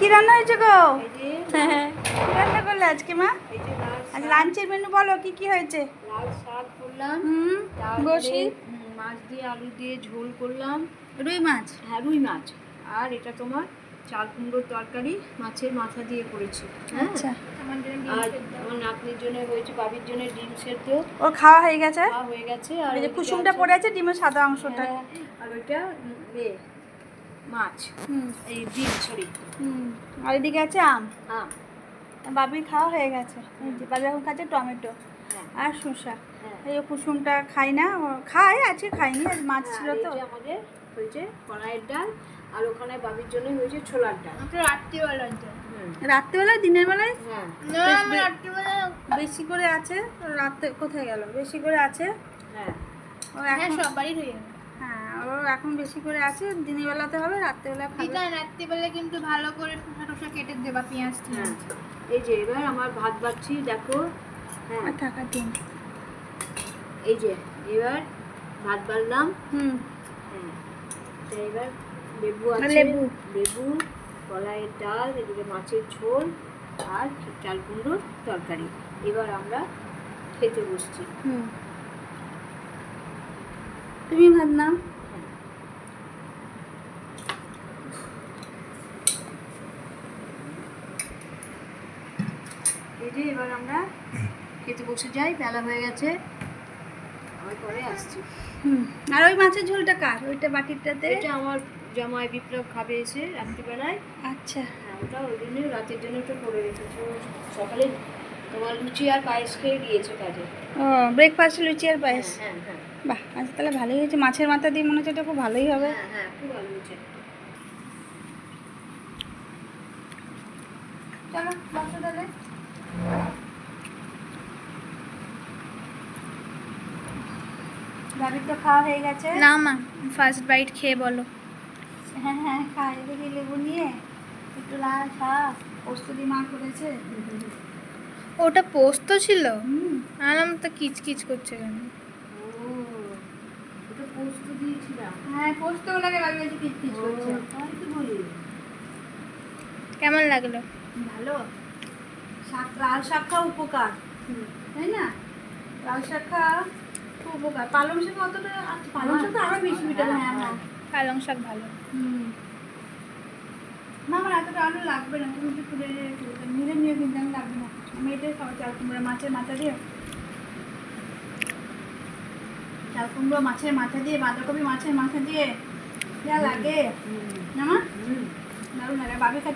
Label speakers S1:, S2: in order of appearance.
S1: কি রান্না হয়েছে গো?
S2: এই যে
S1: কি রান্না করলে আজকে মা?
S2: এই যে
S1: আজ লাঞ্চের মেনু বলো, কি কি হয়েছে?
S2: লাল শাক করলাম,
S1: বসি
S2: মাছ দিয়ে আলু দিয়ে ঝোল করলাম।
S1: রুই মাছ।
S2: হ্যাঁ, রুই মাছ। আর এটা তোমার চাল কুমড়োর তরকারি মাছের মাথা দিয়ে করেছি। হ্যাঁ,
S1: আচ্ছা,
S2: আর আমার নাতনির জন্য হয়েছে, বাবির জন্য ডিম সেদ্ধ।
S1: ওর খাওয়া হয়ে গেছে?
S2: খাওয়া হয়ে গেছে। আর
S1: এই যে
S2: ওইদিকে
S1: কুসুমটা
S2: আছে-
S1: পড়ে আছে ডিমের সাদা অংশটা।
S2: হ্যাঁ, আর ওইটা মাছ, এই ডিম সরি।
S1: আর এদিকে আছে আম।
S2: হ্যাঁ
S1: বাবির খাওয়া হয়ে গেছে। এই যে বাবি এখন খাচ্ছে টমেটো
S2: হ্যাঁ
S1: আর শসা।
S2: হ্যাঁ।
S1: এই যে কুসুমটা খাই না, ও খায়, আজকে খাইনি, আজ মাছ ছিল
S2: আর
S1: তো।
S2: এই যে আমাদের হয়েছে কড়াইয়ের ডাল, আর ওখানে বাবির জন্য হয়েছে ছোলার ডাল।
S3: রাত্রিবেলার জন্য।
S1: রাত্রেবেলায় দিনের বেলায়
S2: হ্যাঁ
S3: রাত্রিবেলা
S1: বেশি করে আছে। রাতে কোথায় গেল? বেশি করে আছে
S2: হ্যাঁ
S1: ও
S3: হ্যাঁ,
S1: এখন।
S3: সবারই হয়ে যাবে।
S1: হ্যাঁ, ও এখন বেশি করে আছে, দিনের বেলাতে হবে, রাত্রেবেলা খাবে।
S3: দিদা রাত্রিবেলা কিন্তু ভালো করে শসা টসা কেটে দেবা, পেঁয়াজ
S2: হ্যাঁ।
S3: টিয়াজ।
S2: এই যে এবার আমার ভাত বাড়ছি, দেখো। হ্যাঁ,
S1: আর থাকা দিন।
S2: এই যে এবার ভাত বাড়লাম।
S1: হুম।
S2: হ্যাঁ, তো এবার লেবু
S1: আর
S2: আছে,
S1: লেবু।
S2: লেবু, কলাইয়ের ডাল, এদিকে মাছের ঝোল আর চাল কুমড়োর তরকারি। এবার আমরা খেতে বসছি।
S1: হুম। তুমি ভাত নাও।
S2: এই যে এবার আমরা খেতে বসে যাই, বেলা হয়ে গেছে, আমি পরে আসছি।
S1: আর ওই মাছের ঝোলটা কার? ওইটা বাটিটাতে।
S2: এটা আমার জামাই বিপ্লব খাবে এসে রাত্রিবেলায়।
S1: আচ্ছা।
S2: হ্যাঁ, ওটা ওই জন্য রাতের জন্য ওটা করে রেখেছি। ও সকালে তোমার লুচি আর পায়েস খেয়ে গিয়েছে কাজে।
S1: ও, ব্রেকফাস্ট লুচি আর পায়েস।
S2: হ্যাঁ হ্যাঁ
S1: বাহ, আজ তাহলে ভালোই হয়েছে। মাছের মাথা দিয়ে মনে হচ্ছে এটা খুব ভালোই হবে।
S2: হ্যাঁ হ্যাঁ, খুব ভালো হয়েছে।
S1: চলো বসো তাহলে। বাবির তো খাওয়া হয়ে গেছে।
S3: না মা, ফার্স্ট বাইট খেয়ে বলো।
S1: হ্যাঁ হ্যাঁ, খাই। দেখি লেবু নিয়ে একটু লাল শাক পোস্ত দিয়ে মা করেছে।
S3: ওটা পোস্ত ছিল?
S1: হুম।
S3: আলাম তো কিচকিচ করছে কেন?
S2: ও, ওটা পোস্ত দিয়েছিলাম।
S1: হ্যাঁ, পোস্ত লাগে, বাবি বলছে কিচকিচ
S2: ও,
S1: করছে।
S2: তাই তো বলি।
S3: কেমন লাগলো?
S1: ভালো। শাক, লাল শাক খাওয়া উপকার, তাই না? লাল শাক খাওয়া খুব উপকার। পালং শাক অতটা, পালং শাক তো আরো বেশি ভিটামিন। হ্যাঁ হ্যাঁ।
S3: পালং শাক ভালো।
S1: না, আমার এতটা আলু লাগবে না, তুমি একটু তুলে নিজে নিয়ে কিন্তু আমি লাগবে না। আমি এটাই খাবো, চাল কুমড়ো মাছের মাথা দিয়ে। চাল কুমড়ো মাছের মাথা দিয়ে, বাঁধাকপি মাছের মাথা দিয়ে যা লাগে না মা, দারুণ লাগে। বাবির কাছে